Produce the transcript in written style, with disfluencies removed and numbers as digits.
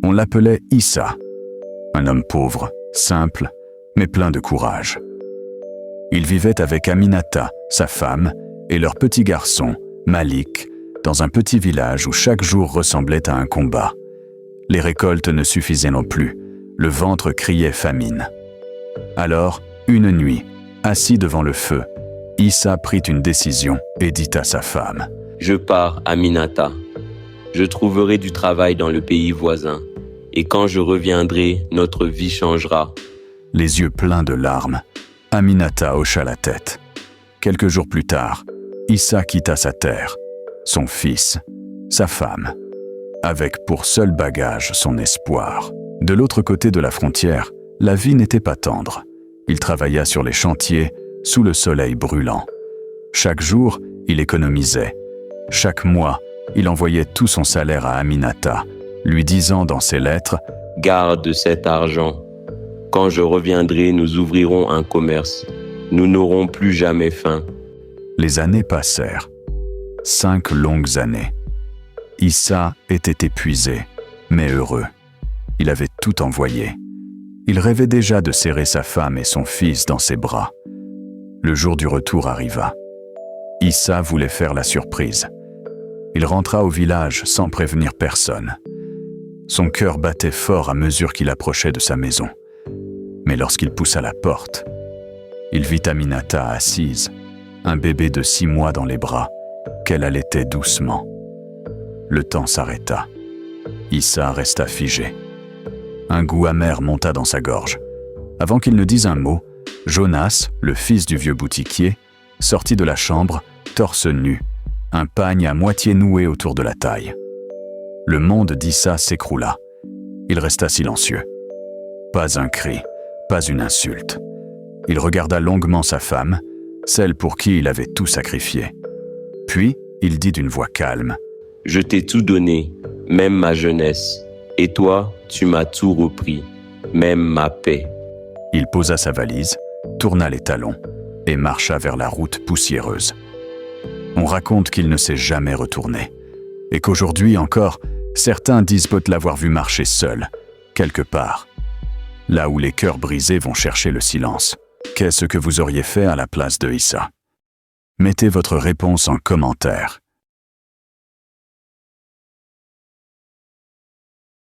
On l'appelait Issa, un homme pauvre, simple, mais plein de courage. Il vivait avec Aminata, sa femme, et leur petit garçon, Malik, dans un petit village où chaque jour ressemblait à un combat. Les récoltes ne suffisaient non plus, le ventre criait famine. Alors, une nuit, assis devant le feu, Issa prit une décision et dit à sa femme : « Je pars, Aminata. Je trouverai du travail dans le pays voisin. Et quand je reviendrai, notre vie changera. » Les yeux pleins de larmes, Aminata hocha la tête. Quelques jours plus tard, Issa quitta sa terre, son fils, sa femme, avec pour seul bagage son espoir. De l'autre côté de la frontière, la vie n'était pas tendre. Il travailla sur les chantiers, sous le soleil brûlant. Chaque jour, il économisait. Chaque mois, il envoyait tout son salaire à Aminata, lui disant dans ses lettres : « Garde cet argent. Quand je reviendrai, nous ouvrirons un commerce. Nous n'aurons plus jamais faim. » Les années passèrent. 5 longues années. Issa était épuisé, mais heureux. Il avait tout envoyé. Il rêvait déjà de serrer sa femme et son fils dans ses bras. Le jour du retour arriva. Issa voulait faire la surprise. Il rentra au village sans prévenir personne. Son cœur battait fort à mesure qu'il approchait de sa maison. Mais lorsqu'il poussa la porte, il vit Aminata assise, un bébé de 6 mois dans les bras, qu'elle allaitait doucement. Le temps s'arrêta. Issa resta figé. Un goût amer monta dans sa gorge. Avant qu'il ne dise un mot, Jonas, le fils du vieux boutiquier, sortit de la chambre, torse nu, un pagne à moitié noué autour de la taille. Le monde d'Issa s'écroula. Il resta silencieux. Pas un cri, pas une insulte. Il regarda longuement sa femme, celle pour qui il avait tout sacrifié. Puis, il dit d'une voix calme : « Je t'ai tout donné, même ma jeunesse. Et toi, tu m'as tout repris, même ma paix. » Il posa sa valise, tourna les talons et marcha vers la route poussiéreuse. On raconte qu'il ne s'est jamais retourné et qu'aujourd'hui encore, certains disent peut l'avoir vu marcher seul, quelque part, là où les cœurs brisés vont chercher le silence. Qu'est-ce que vous auriez fait à la place de Issa ? Mettez votre réponse en commentaire.